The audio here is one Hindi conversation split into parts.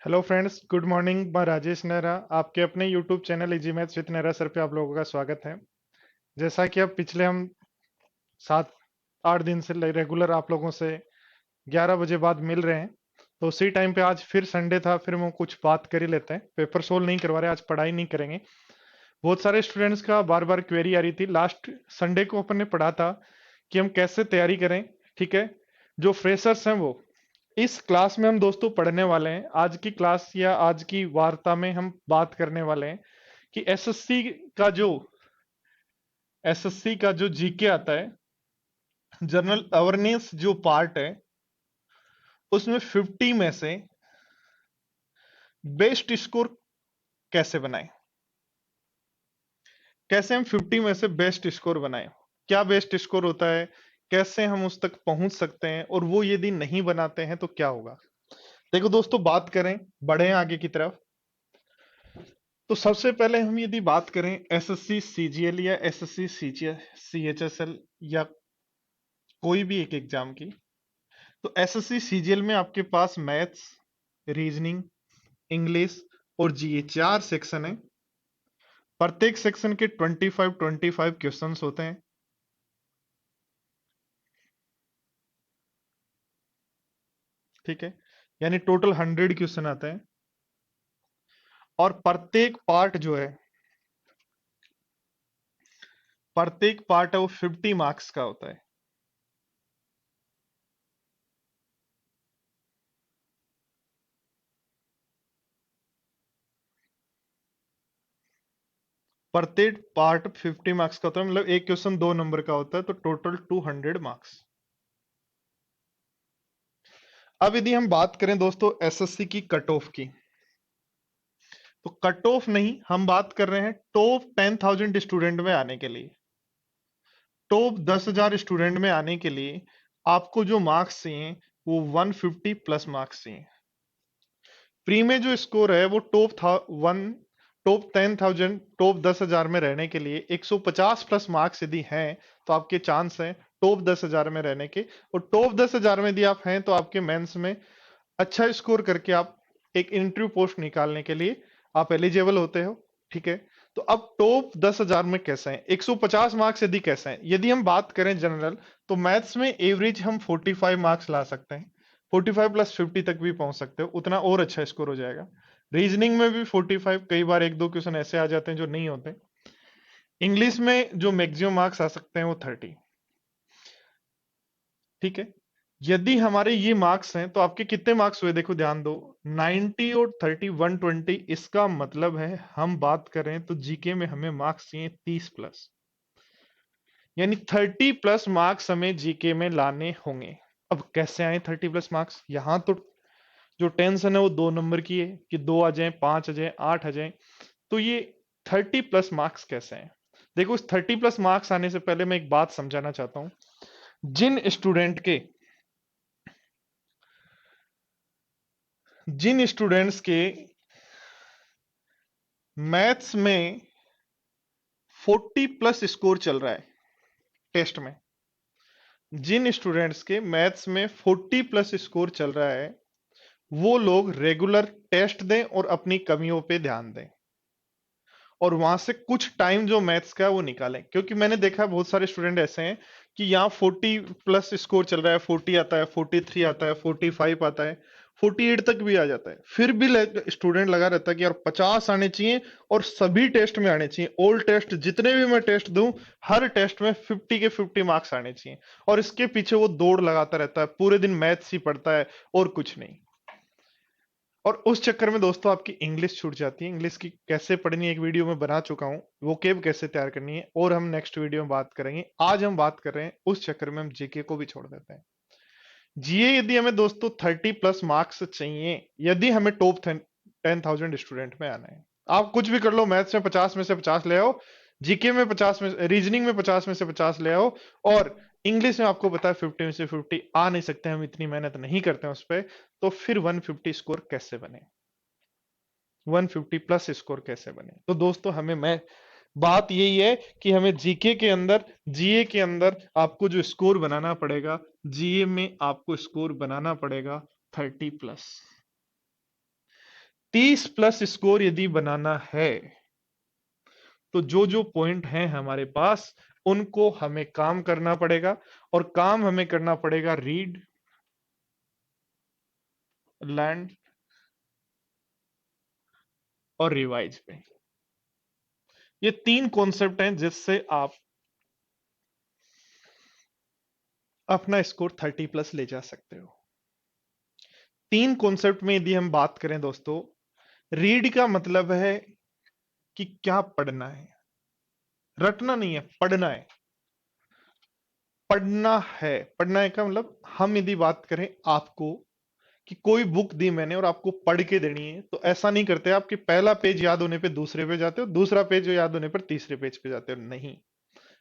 Hello friends, good morning. मैं राजेश नेहरा, आपके अपने YouTube channel easy maths with Nehra sir पे आप लोगों का स्वागत है। जैसा कि अब पिछले हम 7-8 दिन से रेगुलर आप लोगों से 11 बजे बाद मिल रहे हैं, तो उसी टाइम पे आज फिर संडे था, फिर हम कुछ बात कर ही लेते हैं। पेपर सोल्व नहीं करवा रहे, आज पढ़ाई नहीं करेंगे। बहुत सारे स्टूडेंट्स का बार बार क्वेरी आ रही थी। लास्ट संडे को अपन ने पढ़ा था कि हम कैसे तैयारी करें। ठीक है, जो फ्रेशर्स हैं वो इस क्लास में हम दोस्तों पढ़ने वाले हैं। आज की क्लास या आज की वार्ता में हम बात करने वाले हैं कि का जो एसएससी का जो जीके आता है, जनरल अवेयरनेस जो पार्ट है, उसमें 50 में से बेस्ट स्कोर कैसे बनाएं। कैसे हम 50 में से बेस्ट स्कोर बनाएं, क्या बेस्ट स्कोर होता है, कैसे हम उस तक पहुंच सकते हैं, और वो यदि नहीं बनाते हैं तो क्या होगा। देखो दोस्तों, बात करें, बढ़े आगे की तरफ। तो सबसे पहले हम यदि बात करें एसएससी सीजीएल या एसएससी सीएचएसएल या कोई भी एक एग्जाम की, तो एसएससी सीजीएल में आपके पास मैथ्स, रीजनिंग, इंग्लिश और जीए 4 सेक्शन है। प्रत्येक सेक्शन के 25 क्वेश्चंस होते हैं। ठीक है, यानी टोटल 100 क्वेश्चन आते हैं। और प्रत्येक पार्ट है वो 50 मार्क्स का होता है। प्रत्येक पार्ट 50 मार्क्स का होता है, मतलब एक क्वेश्चन 2 नंबर का होता है, तो टोटल 200 मार्क्स। अब यदि हम बात करें दोस्तों एसएससी की कट ऑफ की, तो कट ऑफ नहीं, हम बात कर रहे हैं टॉप 10,000 स्टूडेंट में आने के लिए। टॉप 10,000 स्टूडेंट में आने के लिए आपको जो मार्क्स चाहिए वो 150 प्लस मार्क्स चाहिए। प्री में जो स्कोर है वो टॉप 10,000, टॉप 10,000 में रहने के लिए 150 प्लस मार्क्स यदि हैं तो आपके चांस हैं टॉप 10,000 में रहने के। और टॉप 10,000 में यदि आप हैं तो आपके मेंस में अच्छा स्कोर करके आप एक इंटरव्यू पोस्ट निकालने के लिए आप एलिजिबल होते हो। ठीक है, तो अब टॉप 10,000 में कैसे हैं, 150 मार्क्स यदि कैसे हैं। यदि हम बात करें जनरल, तो मैथ्स में एवरेज हम 45 मार्क्स ला सकते हैं। 45 प्लस 50 तक भी पहुंच सकते हो, उतना और अच्छा स्कोर हो जाएगा। रीजनिंग में भी 45, कई बार एक दो क्वेश्चन ऐसे आ जाते हैं जो नहीं होते। इंग्लिश में जो मैक्सिमम मार्क्स आ सकते हैं वो 30। ठीक है, यदि हमारे ये मार्क्स हैं तो आपके कितने मार्क्स हुए, देखो ध्यान दो। 90 और 30 120, इसका मतलब है हम बात करें तो जीके में हमें मार्क्स चाहिए 30 प्लस, यानी 30 प्लस मार्क्स हमें जीके में लाने होंगे। अब कैसे आए 30 प्लस मार्क्स, यहां तो जो टेंशन है वो 2 नंबर की है कि 2 आ जाए, 5 आ जाए, 8 आ जाए। तो ये 30 प्लस मार्क्स कैसे हैं। देखो, इस 30 प्लस मार्क्स आने से पहले मैं एक बात समझाना चाहता हूं। जिन स्टूडेंट्स के मैथ्स में 40 प्लस स्कोर चल रहा है टेस्ट में, जिन स्टूडेंट्स के मैथ्स में 40 प्लस स्कोर चल रहा है, वो लोग रेगुलर टेस्ट दें और अपनी कमियों पे ध्यान दें, और वहां से कुछ टाइम जो मैथ्स का है वो निकालें। क्योंकि मैंने देखा है बहुत सारे स्टूडेंट ऐसे हैं कि यहाँ 40 प्लस स्कोर चल रहा है, 40 आता है, 43 आता है, 45 आता है, 48 तक भी आ जाता है, फिर भी स्टूडेंट लगा रहता है कि यार 50 आने चाहिए और सभी टेस्ट में आने चाहिए। ऑल टेस्ट जितने भी मैं टेस्ट दूं, हर टेस्ट में 50 के 50 मार्क्स आने चाहिए, और इसके पीछे वो दौड़ लगाता रहता है, पूरे दिन मैथ्स ही पढ़ता है और कुछ नहीं। और उस चक्कर में दोस्तों आपकी इंग्लिश छूट जाती है। इंग्लिश की कैसे पढ़नी है एक वीडियो में बना चुका हूं, वो केब कैसे तैयार करनी है, और हम नेक्स्ट वीडियो में बात करेंगे। आज हम बात कर रहे हैं, उस चक्कर में हम जीके को भी छोड़ देते हैं। जीए यदि हमें दोस्तों 30 प्लस मार्क्स चाहिए, यदि हमें टॉप 10,000 स्टूडेंट में आना है, आप कुछ भी कर लो, मैथ्स में 50 में से 50 ले आओ, जीके में 50 में, रीजनिंग में 50 में से 50 ले आओ, और इंग्लिश में आपको पता है 50 में से 50 आ नहीं सकते, हम इतनी मेहनत नहीं करते हैं उस पर, तो फिर 150 स्कोर कैसे बने, 150 प्लस स्कोर कैसे बने। तो दोस्तों हमें मैं बात यही है कि हमें जीके के अंदर, जीए के अंदर आपको जो स्कोर बनाना पड़ेगा, जीए में आपको स्कोर बनाना पड़ेगा 30 प्लस। 30+ स्कोर यदि बनाना है तो जो जो पॉइंट हैं हमारे पास उनको हमें काम करना पड़ेगा, और काम हमें करना पड़ेगा रीड, लर्न और रिवाइज पे। ये 3 कॉन्सेप्ट हैं जिससे आप अपना स्कोर 30+ ले जा सकते हो। 3 कॉन्सेप्ट में यदि हम बात करें दोस्तों, रीड का मतलब है कि क्या पढ़ना है, रटना नहीं है, पढ़ना है। पढ़ना है, पढ़ना है का मतलब, हम यदि बात करें आपको कि कोई बुक दी मैंने और आपको पढ़ के देनी है, तो ऐसा नहीं करते आप कि पहला पेज याद होने पे दूसरे पे जाते हो, दूसरा पेज याद होने पर तीसरे पेज पे जाते हो। नहीं,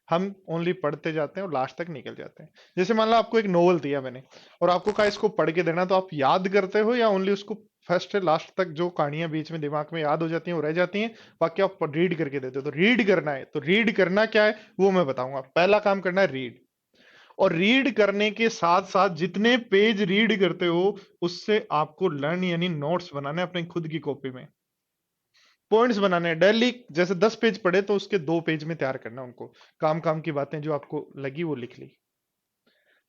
हम ओनली पढ़ते जाते हैं और लास्ट तक निकल जाते हैं। जैसे मान लो आपको एक नोवेल दिया मैंने और आपको कहा इसको पढ़ के देना, तो आप याद करते हो या ओनली उसको फर्स्ट से लास्ट तक जो कहानियां बीच में दिमाग में याद हो जाती हैं वो रह जाती हैं, बाकी आप रीड करके देते हो। तो रीड करना है, तो रीड करना क्या है वो मैं बताऊंगा। पहला काम करना है रीड, और रीड करने के साथ साथ जितने पेज रीड करते हो उससे आपको लर्न यानी नोट्स बनाने अपने खुद की कॉपी में, पॉइंट्स बनाने हैं डेली। जैसे 10 पेज पढ़े तो उसके 2 पेज में तैयार करना उनको, काम काम की बातें जो आपको लगी वो लिख ली,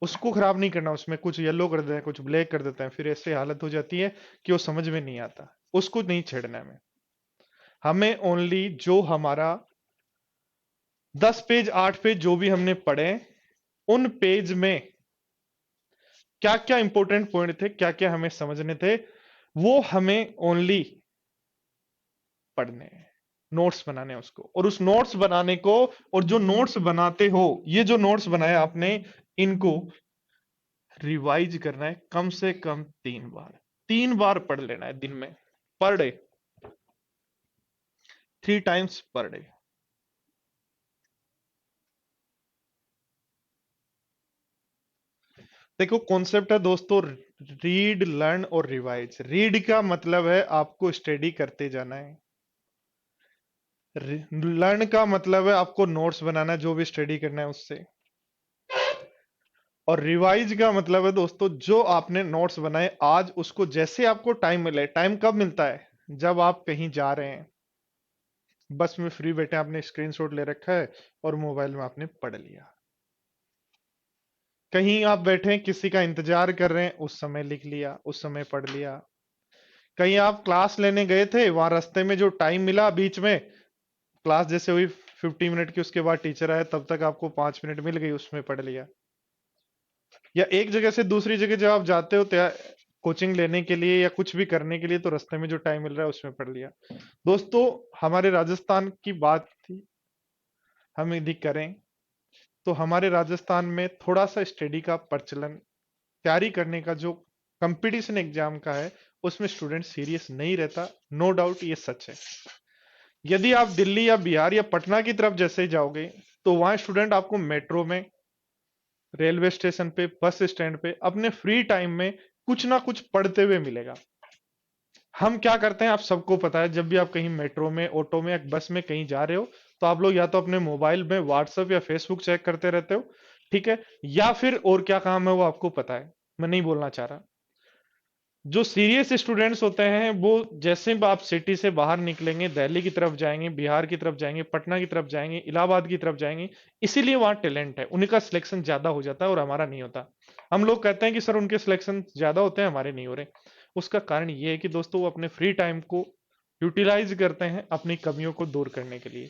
उसको खराब नहीं करना, उसमें कुछ येलो कर देते हैं कुछ ब्लैक कर देते हैं, फिर ऐसे हालत हो जाती है कि वो समझ में नहीं आता, उसको नहीं छेड़ना है हमें। हमें ओनली जो हमारा 10 पेज 8 पेज जो भी हमने पढ़े उन पेज में क्या क्या इंपॉर्टेंट पॉइंट थे, क्या क्या हमें समझने थे, वो हमें ओनली पढ़ने हैं, नोट्स बनाने हैं उसको। और उस नोट्स बनाने को, और जो नोट्स बनाते हो, ये जो नोट्स बनाए आपने, इनको रिवाइज करना है कम से कम 3 बार। 3 बार पढ़ लेना है दिन में, per day, 3 times per day. देखो कॉन्सेप्ट है दोस्तों, रीड लर्न और रिवाइज। रीड का मतलब है आपको स्टडी करते जाना है, लर्न का मतलब है आपको नोट्स बनाना है जो भी स्टडी करना है उससे, और रिवाइज का मतलब है दोस्तों जो आपने नोट्स बनाए आज उसको जैसे आपको टाइम मिले। टाइम कब मिलता है? जब आप कहीं जा रहे हैं, बस में फ्री बैठे आपने स्क्रीनशॉट ले रखा है और मोबाइल में आपने पढ़ लिया। कहीं आप बैठे हैं किसी का इंतजार कर रहे हैं, उस समय लिख लिया, उस समय पढ़ लिया। कहीं आप क्लास लेने गए थे, वहां रास्ते में जो टाइम मिला बीच में, क्लास जैसे हुई 50 मिनट की, उसके बाद टीचर आया, तब तक आपको 5 मिनट मिल गई, उसमें पढ़ लिया। या एक जगह से दूसरी जगह जब आप जाते हो कोचिंग लेने के लिए या कुछ भी करने के लिए, तो रास्ते में जो टाइम मिल रहा है उसमें पढ़ लिया। दोस्तों हमारे राजस्थान की बात थी, हम यदि करें तो हमारे राजस्थान में थोड़ा सा स्टडी का प्रचलन, तैयारी करने का जो कंपटीशन एग्जाम का है, उसमें स्टूडेंट सीरियस नहीं रहता। नो डाउट ये सच है। यदि आप दिल्ली या बिहार या पटना की तरफ जैसे ही जाओगे, तो वहां स्टूडेंट आपको मेट्रो में, रेलवे स्टेशन पे, बस स्टैंड पे अपने फ्री टाइम में कुछ ना कुछ पढ़ते हुए मिलेगा। हम क्या करते हैं आप सबको पता है, जब भी आप कहीं मेट्रो में, ऑटो में या बस में कहीं जा रहे हो, तो आप लोग या तो अपने मोबाइल में व्हाट्सएप या फेसबुक चेक करते रहते हो, ठीक है, या फिर और क्या काम है वो आपको पता है, मैं नहीं बोलना चाह रहा। जो सीरियस स्टूडेंट्स होते हैं वो जैसे भी आप सिटी से बाहर निकलेंगे, दिल्ली की तरफ जाएंगे, बिहार की तरफ जाएंगे, पटना की तरफ जाएंगे, इलाहाबाद की तरफ जाएंगे, इसीलिए वहां टैलेंट है, उनका सिलेक्शन ज्यादा हो जाता है और हमारा नहीं होता। हम लोग कहते हैं कि सर उनके सिलेक्शन ज्यादा होते हैं, हमारे नहीं हो रहे। उसका कारण ये है कि दोस्तों वो अपने फ्री टाइम को यूटिलाइज करते हैं अपनी कमियों को दूर करने के लिए।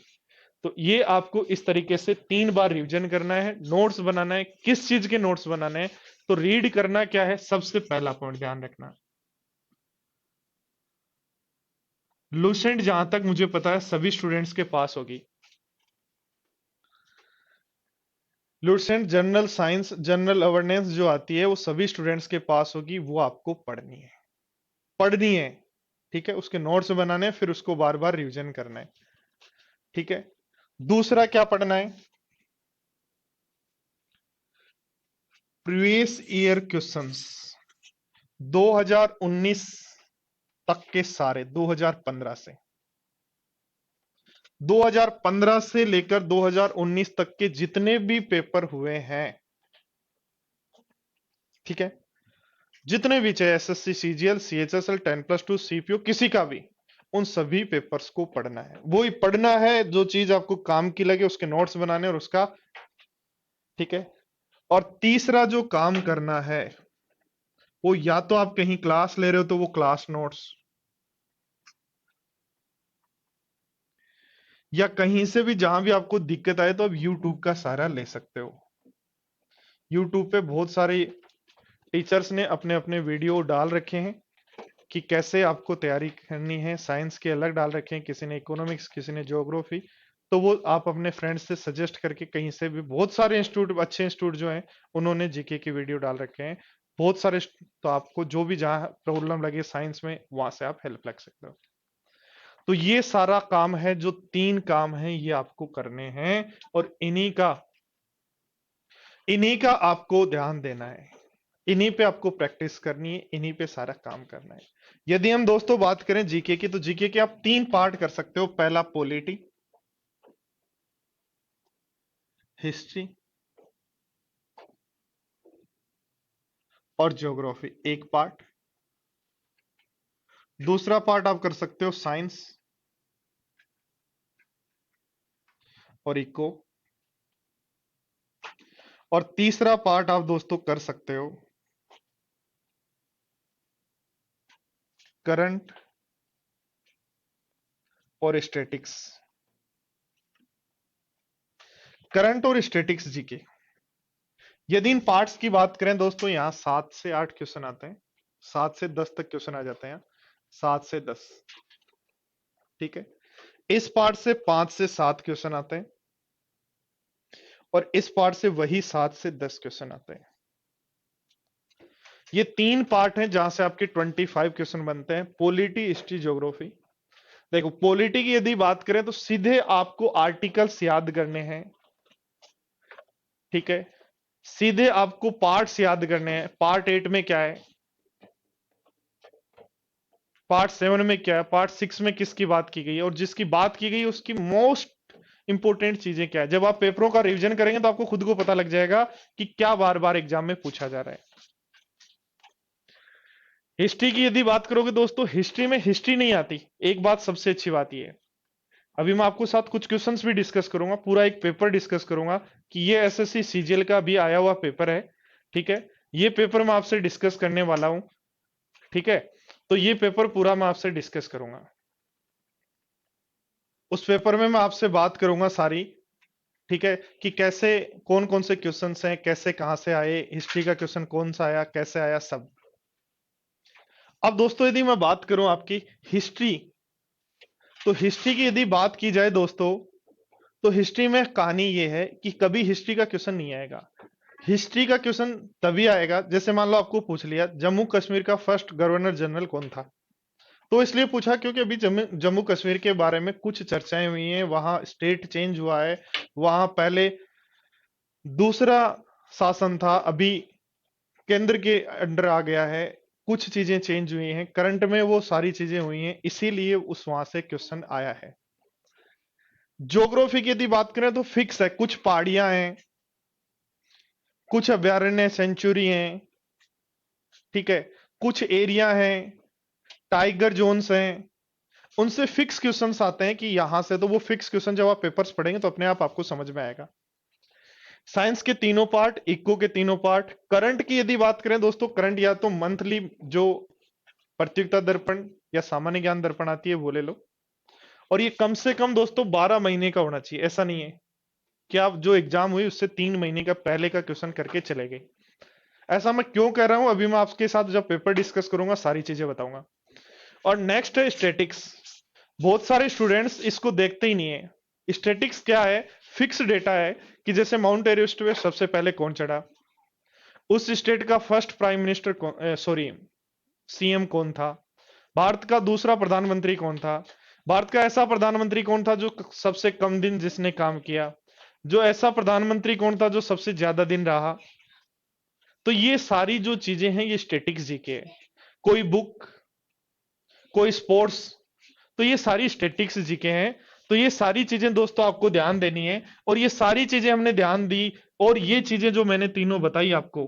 तो ये आपको इस तरीके से 3 बार रिवीजन करना है, नोट्स बनाना है। किस चीज के नोट्स बनाने हैं? तो रीड करना क्या है, सबसे पहला पॉइंट ध्यान रखना। लूसेंट जहां तक मुझे पता है सभी स्टूडेंट्स के पास होगी। Lucent general science, general awareness जो आती है वो सभी स्टूडेंट्स के पास होगी, वो आपको पढ़नी है, पढ़नी है। ठीक है, उसके नोट्स बनाने हैं, फिर उसको बार बार रिवीजन करना है। ठीक है, दूसरा क्या पढ़ना है? प्रीवियस ईयर क्वेश्चंस 2019 तक के सारे, 2015 से, 2015 से लेकर 2019 तक के जितने भी पेपर हुए हैं, ठीक है, जितने भी चाहे एसएससी, सीजीएल, सीएचएसएल, 10+2, सीपीओ, किसी का भी, उन सभी पेपर्स को पढ़ना है। वो ही पढ़ना है जो चीज आपको काम की लगे, उसके नोट्स बनाने और उसका, ठीक है। और तीसरा जो काम करना है, वो या तो आप कहीं क्लास ले रहे हो तो वो क्लास नोट्स, या कहीं से भी जहां भी आपको दिक्कत आए तो आप यूट्यूब का सहारा ले सकते हो। यूट्यूब पे बहुत सारे टीचर्स ने अपने अपने वीडियो डाल रखे हैं कि कैसे आपको तैयारी करनी है। साइंस के अलग डाल रखे हैं, किसी ने इकोनॉमिक्स, किसी ने ज्योग्राफी। तो वो आप अपने फ्रेंड्स से सजेस्ट करके कहीं से भी, बहुत सारे इंस्टीट्यूट, अच्छे इंस्टीट्यूट जो हैं, उन्होंने जीके की वीडियो डाल रखे हैं बहुत सारे। तो आपको जो भी जहां प्रॉब्लम लगे साइंस में, वहां से आप हेल्प लग सकते हो। तो ये सारा काम है, जो 3 काम है ये आपको करने हैं, और इन्हीं का आपको ध्यान देना है। इन्हीं पे आपको प्रैक्टिस करनी है, इन्हीं पे सारा काम करना है। यदि हम दोस्तों बात करें जीके की, तो जीके के आप 3 पार्ट कर सकते हो। पहला पॉलिटी, हिस्ट्री और ज्योग्राफी एक पार्ट। दूसरा पार्ट आप कर सकते हो साइंस और इको। और तीसरा पार्ट आप दोस्तों कर सकते हो करंट और स्टैटिक्स। करंट और स्टैटिक्स जीके, यदि इन पार्ट्स की बात करें दोस्तों, यहां 7 से 8 क्वेश्चन आते हैं, 7 से 10 तक क्वेश्चन आ जाते हैं, 7 से 10, ठीक है। इस पार्ट से 5 से 7 क्वेश्चन आते हैं, और इस पार्ट से वही 7 से 10 क्वेश्चन आते हैं। ये 3 पार्ट हैं जहां से आपके 25 क्वेश्चन बनते हैं, पॉलिटी, हिस्ट्री, ज्योग्राफी। देखो पॉलिटी की यदि बात करें तो सीधे आपको आर्टिकल्स याद करने हैं, ठीक है। सीधे आपको पार्ट्स याद करने हैं। पार्ट 8 में क्या है, पार्ट 7 में क्या है, पार्ट 6 में किसकी बात की गई है, और जिसकी बात की गई है उसकी मोस्ट इंपोर्टेंट चीजें क्या है। जब आप पेपरों का रिवीजन करेंगे तो आपको खुद को पता लग जाएगा कि क्या बार बार एग्जाम में पूछा जा रहा है। हिस्ट्री की यदि बात करोगे दोस्तों, हिस्ट्री में हिस्ट्री नहीं आती। एक बात सबसे अच्छी बात यह है, अभी मैं आपको साथ कुछ क्वेश्चंस भी डिस्कस करूंगा, पूरा एक पेपर डिस्कस करूंगा कि ये एसएससी सीजीएल का भी आया हुआ पेपर है, ठीक है। ये पेपर मैं आपसे डिस्कस करने वाला हूं, ठीक है। तो ये पेपर पूरा मैं आपसे डिस्कस करूंगा। उस पेपर में मैं आपसे बात करूंगा सारी, ठीक है, कि कैसे, कौन कौन से क्वेश्चंस हैं, कैसे कहां से आए, हिस्ट्री का क्वेश्चन कौन सा आया, कैसे आया, सब। अब दोस्तों यदि मैं बात करूं आपकी हिस्ट्री, तो हिस्ट्री की यदि बात की जाए दोस्तों, तो हिस्ट्री में कहानी ये है कि कभी हिस्ट्री का क्वेश्चन नहीं आएगा। हिस्ट्री का क्वेश्चन तभी आएगा, जैसे मान लो आपको पूछ लिया जम्मू कश्मीर का फर्स्ट गवर्नर जनरल कौन था, तो इसलिए पूछा क्योंकि अभी जम्मू जम्मू कश्मीर के बारे में कुछ चर्चाएं हुई हैं, वहां स्टेट चेंज हुआ है, वहां पहले दूसरा शासन था, अभी केंद्र के अंडर आ गया है, कुछ चीजें चेंज हुई हैं करंट में, वो सारी चीजें हुई हैं, इसीलिए उस वहां से क्वेश्चन आया है। ज्योग्राफी की यदि बात करें तो फिक्स है, कुछ पहाड़ियां हैं, कुछ अभ्यारण्य सेंचुरी हैं, ठीक है, कुछ एरिया हैं, टाइगर जोन्स हैं, उनसे फिक्स क्वेश्चंस आते हैं कि यहां से, तो वो फिक्स क्वेश्चन जब आप पेपर्स पढ़ेंगे तो अपने आप आपको समझ में आएगा। साइंस के तीनों पार्ट, इको के तीनों पार्ट। करंट की यदि बात करें दोस्तों, करंट या तो मंथली जो प्रतियोगिता दर्पण या सामान्य ज्ञान दर्पण आती है वो ले लो, और ये कम से कम दोस्तों 12 महीने का होना चाहिए। ऐसा नहीं है कि आप जो एग्जाम हुई उससे 3 महीने का पहले का क्वेश्चन करके चले गए। ऐसा मैं क्यों कह रहा हूं, अभी मैं आपके साथ जब पेपर डिस्कस करूंगा सारी चीजें बताऊंगा। और नेक्स्ट है स्टैटिक्स। बहुत सारे स्टूडेंट्स इसको देखते ही नहीं है। स्टैटिक्स क्या है, फिक्स डेटा है कि जैसे माउंट एवरेस्ट पे सबसे पहले कौन चढ़ा, उस स्टेट का फर्स्ट प्राइम मिनिस्टर कौन, सॉरी सीएम कौन था, भारत का दूसरा प्रधानमंत्री कौन था, भारत का ऐसा प्रधानमंत्री कौन था जो सबसे कम दिन जिसने काम किया, जो ऐसा प्रधानमंत्री कौन था जो सबसे ज्यादा दिन रहा। तो ये सारी जो चीजें हैं ये स्टैटिक्स जीके है। कोई बुक, कोई स्पोर्ट्स, तो ये सारी स्टैटिक्स जीके हैं। तो ये सारी चीजें दोस्तों आपको ध्यान देनी है, और ये सारी चीजें हमने ध्यान दी, और ये चीजें जो मैंने तीनों बताई आपको,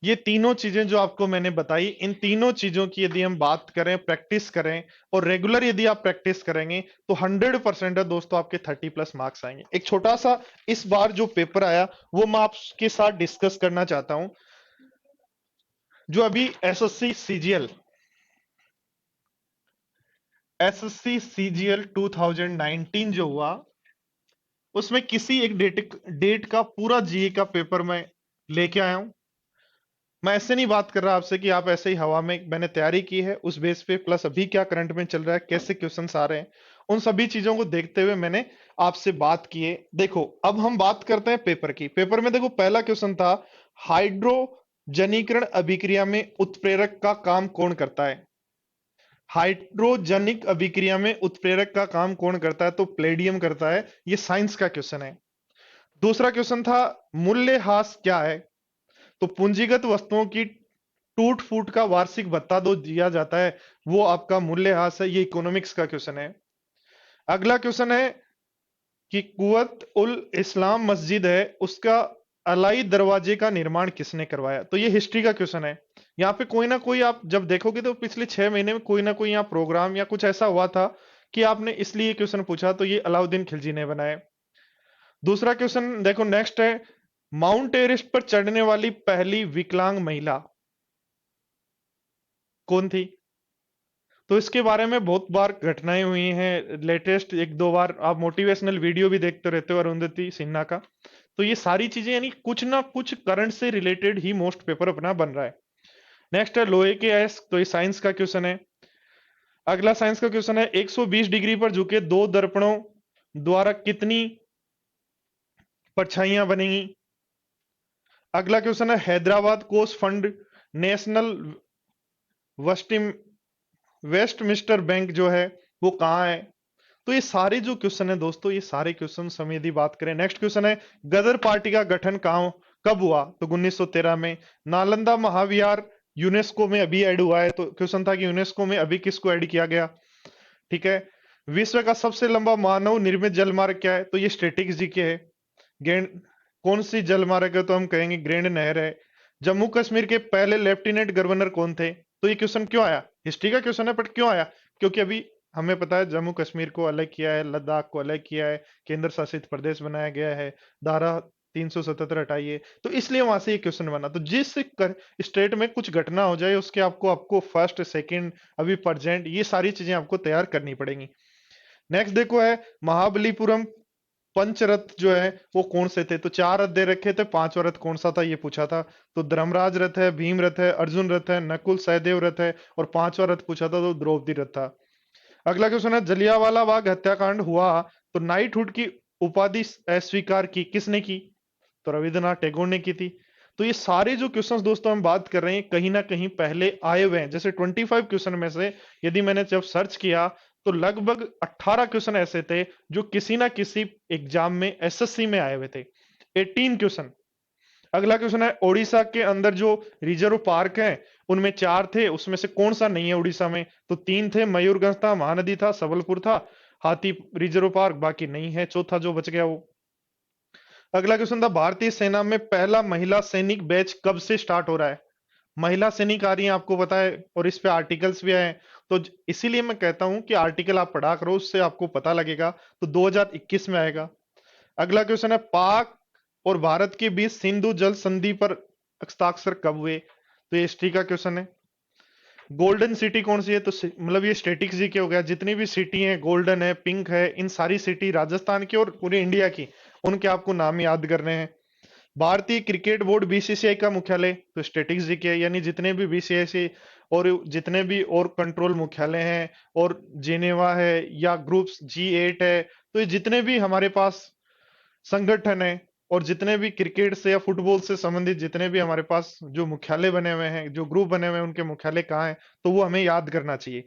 ये तीनों चीजें जो आपको मैंने बताई, इन तीनों चीजों की यदि हम बात करें, प्रैक्टिस करें और रेगुलर यदि आप प्रैक्टिस करेंगे तो 100% है दोस्तों, आपके 30+ मार्क्स आएंगे। एक छोटा सा इस बार जो पेपर आया वो मैं आपके साथ डिस्कस करना चाहता हूं। जो अभी एसएससी सीजीएल 2019 जो हुआ, उसमें किसी एक डेट का पूरा जीए का पेपर मैं लेके आया हूं। मैं ऐसे नहीं बात कर रहा आपसे कि आप ऐसे ही हवा में, मैंने तैयारी की है उस बेस पे, प्लस अभी क्या करंट में चल रहा है, कैसे क्वेश्चंस आ रहे हैं, उन सभी चीजों को देखते हुए मैंने आपसे बात की है। देखो अब हम बात करते हैं पेपर की। पेपर में देखो पहला क्वेश्चन था, हाइड्रोजनीकरण अभिक्रिया में उत्प्रेरक का काम कौन करता है? हाइड्रोजनिक अभिक्रिया में उत्प्रेरक का काम कौन करता है? तो प्लेडियम करता है। ये साइंस का क्वेश्चन है। दूसरा क्वेश्चन था, मूल्यह्रास क्या है? तो पूंजीगत वस्तुओं की टूट फूट का वार्षिक भत्ता दो दिया जाता है, वो आपका मूल्यह्रास है। ये इकोनॉमिक्स का क्वेश्चन है। अगला क्वेश्चन है कि कुवत उल इस्लाम मस्जिद है, उसका अलाई दरवाजे का निर्माण किसने करवाया? तो ये हिस्ट्री का क्वेश्चन है। यहाँ पे कोई ना कोई, आप जब देखोगे तो पिछले 6 महीने में कोई ना कोई यहाँ प्रोग्राम या कुछ ऐसा हुआ था कि आपने इसलिए क्वेश्चन पूछा, तो ये अलाउद्दीन खिलजी ने बनाए। दूसरा क्वेश्चन देखो नेक्स्ट है, माउंट एवरेस्ट पर चढ़ने वाली पहली विकलांग महिला कौन थी? तो इसके बारे में बहुत बार घटनाएं हुई हैं, लेटेस्ट एक दो बार आप मोटिवेशनल वीडियो भी देखते रहते हो अरुंधति सिन्हा का। तो ये सारी चीजें यानी कुछ ना कुछ करंट से रिलेटेड ही मोस्ट पेपर अपना बन रहा है। नेक्स्ट है लोहे के अयस्क, तो ये साइंस का क्वेश्चन है। अगला साइंस का क्वेश्चन है, 120 डिग्री पर झुके दो दर्पणों द्वारा कितनी परछाइयां बनेंगी? अगला क्वेश्चन है, हैदराबाद कोस्ट फंड नेशनल वेस्टिम वेस्टमिस्टर बैंक जो है वो कहाँ है? तो ये सारे जो क्वेश्चन है दोस्तों, ये सारे क्वेश्चन हम यदि बात करें। नेक्स्ट क्वेश्चन है, गदर पार्टी का गठन कहाँ कब हुआ? तो 1913 में। नालंदा महाविहार यूनेस्को में अभी ऐड हुआ है, तो क्वेश्चन था कि यूनेस्को में अभी किसको ऐड किया गया? ठीक है। विश्व का सबसे लंबा मानव निर्मित जलमार्ग क्या है? तो ये स्टैटिक्स जीके है। ग्रैंड कौन सी जलमार्ग है? तो हम कहेंगे ग्रैंड नहर है। जम्मू कश्मीर के पहले लेफ्टिनेंट गवर्नर कौन थे? तो ये क्वेश्चन क्यों आया? हिस्ट्री का क्वेश्चन है बट क्यों आया? क्योंकि अभी हमें पता है जम्मू कश्मीर को अलग किया है, लद्दाख को अलग किया है, केंद्र शासित प्रदेश बनाया गया है, धारा 377 हटाई है, तो इसलिए वहां से ये क्वेश्चन बना। तो जिस स्टेट में कुछ घटना हो जाए उसके आपको आपको फर्स्ट सेकंड अभी प्रेजेंट ये सारी चीजें आपको तैयार करनी पड़ेंगी। नेक्स्ट देखो है, महाबलीपुरम पंचरथ जो है वो कौन से थे? तो 4 रथ दे रखे थे, पांचवा रथ कौन सा था ये पूछा था। तो धर्मराज रथ है, भीम रथ है, अर्जुन रथ है, नकुल सहदेव रथ है, और पांचवा रथ पूछा था तो द्रौपदी रथ था। अगला क्वेश्चन है, जलियांवाला बाग हत्याकांड हुआ तो नाइटहुड की उपाधि अस्वीकार की किसने की? तो रविंद्रनाथ टैगोर ने की थी। तो ये सारे जो क्वेश्चंस दोस्तों हम बात कर रहे हैं कहीं ना कहीं पहले आए हुए हैं। जैसे 25 क्वेश्चन में से यदि मैंने जब सर्च किया तो लगभग 18 क्वेश्चन ऐसे थे जो किसी ना किसी एग्जाम में एसएससी में आए हुए थे। 18 क्वेश्चन। अगला क्वेश्चन है, उड़ीसा के अंदर जो रिजर्व पार्क है उनमें 4 थे, उसमें से कौन सा नहीं है उड़ीसा में? तो 3 थे, मयूरगंज था, महानदी था, सबलपुर था, हाथी रिजर्व पार्क बाकी नहीं है, चौथा जो बच गया वो। अगला क्वेश्चन था, भारतीय सेना में पहला महिला सैनिक बैच कब से स्टार्ट हो रहा है? महिला सैनिक आ रही है आपको पता है, और इस पे आर्टिकल्स भी आए हैं। तो इसीलिए मैं कहता हूं कि आर्टिकल आप पढ़ा करो, उससे आपको पता लगेगा। तो 2021 में आएगा। अगला क्वेश्चन है, पाक और भारत के बीच सिंधु जल संधि पर हस्ताक्षर कब हुए? तो ये हिस्ट्री का क्वेश्चन है। गोल्डन सिटी कौन सी है? तो मतलब ये स्टेटिक्स जी के हो गया। जितनी भी सिटी है, गोल्डन है, पिंक है, इन सारी सिटी राजस्थान की और पूरी इंडिया की, उनके आपको नाम याद करने हैं। भारतीय क्रिकेट बोर्ड बीसीसीआई का मुख्यालय, तो स्टैटिक्स जी के, यानी जितने भी बीसीसीआई और जितने भी और कंट्रोल मुख्यालय हैं, और जिनेवा है या ग्रुप्स G8 है, तो ये जितने भी हमारे पास संगठन है और जितने भी क्रिकेट से या फुटबॉल से संबंधित जितने भी हमारे पास जो मुख्यालय बने हुए हैं, जो ग्रुप बने हुए हैं, उनके मुख्यालय कहाँ है, तो वो हमें याद करना चाहिए।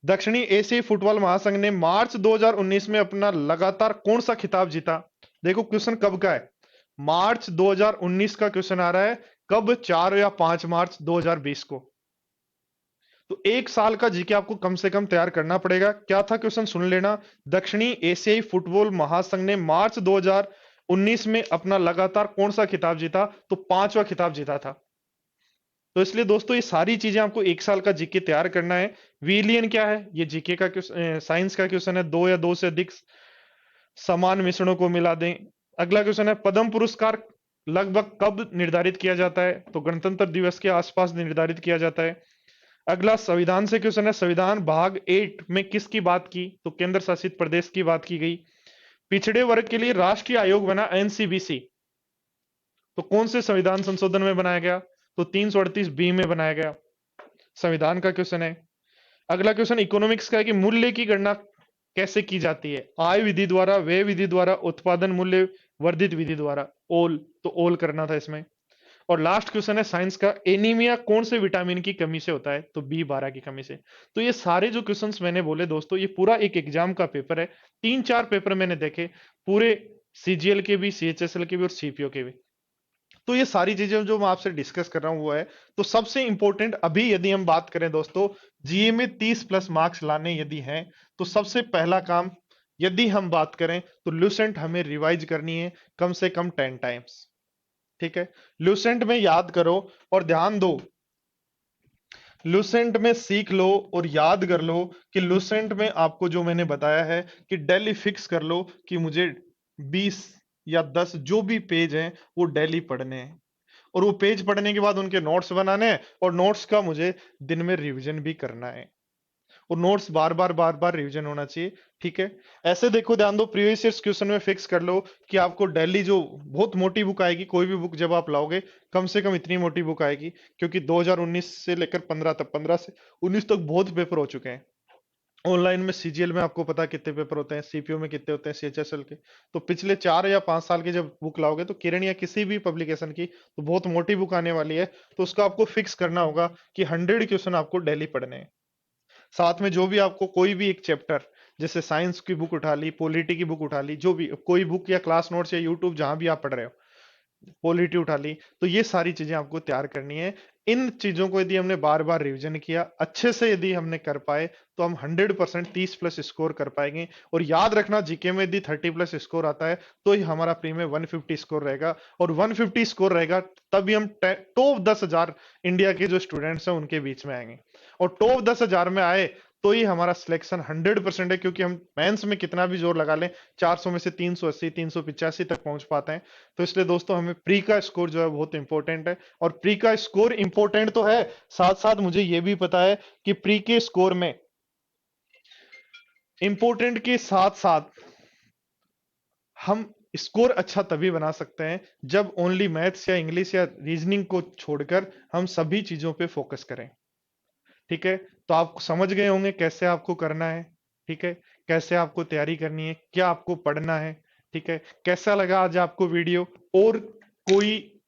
दक्षिणी एशियाई फुटबॉल महासंघ ने मार्च 2019 में अपना लगातार कौन सा खिताब जीता? देखो क्वेश्चन कब का है, मार्च 2019 का क्वेश्चन आ रहा है। कब? 4 या 5 मार्च 2020 को। तो एक साल का जीके आपको कम से कम तैयार करना पड़ेगा। क्या था क्वेश्चन सुन लेना, दक्षिणी एशियाई फुटबॉल महासंघ ने मार्च 2019 में अपना लगातार कौन सा खिताब जीता? तो 5वां खिताब जीता था। तो इसलिए दोस्तों ये सारी चीजें आपको एक साल का जीके तैयार करना है। विलियन क्या है, ये जीके का साइंस का क्वेश्चन है, दो या दो से अधिक समान मिश्रणों को मिला दें। अगला क्वेश्चन है पद्म पुरस्कार लगभग कब निर्धारित किया जाता है, तो गणतंत्र दिवस के आसपास निर्धारित किया जाता है। अगला संविधान से क्वेश्चन है, संविधान भाग 8 में किसकी बात की, तो केंद्र शासित प्रदेश की बात की गई। पिछड़े वर्ग के लिए राष्ट्रीय आयोग बना एनसीबीसी, तो कौन से संविधान संशोधन में बनाया गया, तो 338 बी में बनाया गया। संविधान का क्वेश्चन है। अगला क्वेश्चन इकोनॉमिक्स का है कि मूल्य की गणना कैसे की जाती है, आय विधि द्वारा, व्यय विधि द्वारा, उत्पादन मूल्य वर्धित विधि द्वारा। ओल, तो ओल करना था इसमें। और लास्ट क्वेश्चन है साइंस का, एनीमिया कौन से विटामिन की कमी से होता है, तो बी12 की कमी से। तो ये सारे जो क्वेश्चंस मैंने बोले दोस्तों, ये पूरा एक एग्जाम का पेपर है। 3-4 पेपर मैंने देखे पूरे, सीजीएल के भी, सीएचएसएल के भी और सीपीओ के भी। तो ये सारी चीजें जो मैं आपसे डिस्कस कर रहा हूं वो है। तो सबसे इंपॉर्टेंट अभी यदि हम बात करें दोस्तों, जीए में 30 प्लस मार्क्स लाने यदि हैं, तो सबसे पहला काम यदि हम बात करें तो लुसेंट हमें रिवाइज करनी है कम से कम 10 टाइम्स। ठीक है, लुसेंट में याद करो और ध्यान दो, लुसेंट में सीख लो और याद कर लो कि लुसेंट में आपको जो मैंने बताया है कि डेली फिक्स कर लो कि मुझे 20 या 10 जो भी पेज हैं वो डेली पढ़ने हैं, और वो पेज पढ़ने के बाद उनके नोट्स बनाने हैं, और नोट्स का मुझे दिन में रिवीजन भी करना है, और नोट्स बार बार रिवीजन होना चाहिए। ठीक है, ऐसे देखो, ध्यान दो, प्रीवियस ईयर्स क्वेश्चन में फिक्स कर लो कि आपको डेली जो बहुत मोटी बुक आएगी, कोई भी बुक जब आप लाओगे कम से कम इतनी मोटी बुक आएगी, क्योंकि 2019 से लेकर 15 तक, 15 से 19 तक बहुत पेपर हो चुके हैं। ऑनलाइन में सीजीएल में आपको पता कितने पेपर होते हैं, सीपीओ में कितने होते हैं, सीएचएसएल के। तो पिछले 4 या 5 साल की जब बुक लाओगे तो किरण या किसी भी पब्लिकेशन की तो बहुत मोटी बुक आने वाली है, तो उसका आपको फिक्स करना होगा कि 100 क्वेश्चन आपको डेली पढ़ने हैं। साथ में जो भी आपको कोई भी एक चैप्टर, जैसे साइंस की बुक उठा ली, पॉलिटी की बुक उठा ली, जो भी कोई बुक या क्लास नोट्स या यूट्यूब जहां भी आप पढ़ रहे हो, पॉलिटी उठा ली, तो ये सारी चीजें आपको तैयार करनी है। इन चीजों को यदि हमने बार बार रिवीजन किया अच्छे से, यदि हमने कर पाए, तो हम 100% 30 प्लस स्कोर कर पाएंगे। और याद रखना, जीके में यदि 30 प्लस स्कोर आता है तो ही हमारा प्री में 150 स्कोर रहेगा, और 150 स्कोर रहेगा तभी हम टॉप 10,000 इंडिया के जो स्टूडेंट्स हैं उनके बीच में आएंगे। और टॉप 10,000 में आए तो ही हमारा सिलेक्शन 100% है, क्योंकि हम मेंस में कितना भी जोर लगा लें 400 में से 380 385 तक पहुंच पाते हैं। तो इसलिए दोस्तों हमें प्री का स्कोर जो है बहुत इंपॉर्टेंट है, और प्री का स्कोर इंपॉर्टेंट तो है, साथ साथ मुझे यह भी पता है कि प्री के स्कोर में इंपॉर्टेंट के साथ साथ हम स्कोर अच्छा तभी बना सकते हैं जब ओनली मैथ्स या इंग्लिश या रीजनिंग को छोड़कर हम सभी चीजों पे फोकस करें। ठीक है, तो आप समझ गए होंगे कैसे आपको करना है। ठीक है, कैसे आपको तैयारी करनी है, क्या आपको पढ़ना है। ठीक है, कैसा लगा आज आपको वीडियो, और कोई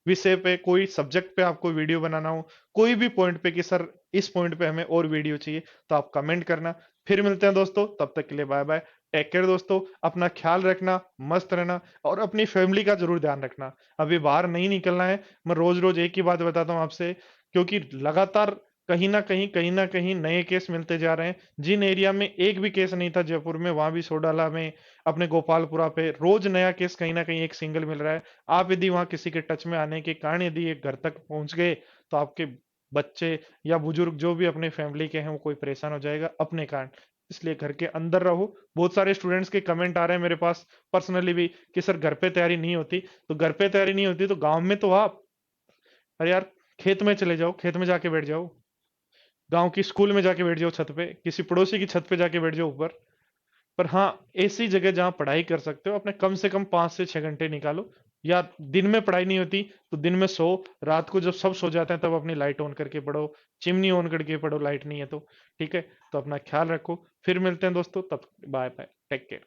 विषय पे, कोई सब्जेक्ट पे आपको वीडियो बनाना हो, कोई भी पॉइंट पे कि सर इस पॉइंट पे हमें और वीडियो चाहिए, तो आप कमेंट करना। फिर मिलते हैं दोस्तों, तब तक के लिए बाय बाय, टेक केयर दोस्तों, अपना ख्याल रखना, मस्त रहना, और अपनी फैमिली का जरूर ध्यान रखना। अभी बाहर नहीं निकलना है, मैं रोज रोज एक ही बात बताता हूँ आपसे, क्योंकि लगातार कहीं ना कहीं नए केस मिलते जा रहे हैं। जिन एरिया में एक भी केस नहीं था जयपुर में, वहां भी सोडाला में, अपने गोपालपुरा पे रोज नया केस कहीं ना कहीं एक सिंगल मिल रहा है। आप यदि वहां किसी के टच में आने के कारण यदि ये घर तक पहुंच गए, तो आपके बच्चे या बुजुर्ग जो भी अपने फैमिली के हैं वो कोई परेशान हो जाएगा अपने कारण। इसलिए घर के अंदर रहो। बहुत सारे स्टूडेंट्स के कमेंट आ रहे हैं मेरे पास पर्सनली भी कि सर घर पे तैयारी नहीं होती, तो घर पे तैयारी नहीं होती तो गांव में तो आप, अरे यार, खेत में चले जाओ, खेत में जाके बैठ जाओ, गांव की स्कूल में जाके बैठ जाओ, छत पे किसी पड़ोसी की छत पे जाके बैठ जाओ ऊपर। पर हाँ, ऐसी जगह जहां पढ़ाई कर सकते हो अपने कम से कम 5 से 6 घंटे निकालो। या दिन में पढ़ाई नहीं होती तो दिन में सो, रात को जब सब सो जाते हैं तब अपनी लाइट ऑन करके पढ़ो, चिमनी ऑन करके पढ़ो, लाइट नहीं है तो। ठीक है, तो अपना ख्याल रखो, फिर मिलते हैं दोस्तों, तब बाय बाय, टेक केयर।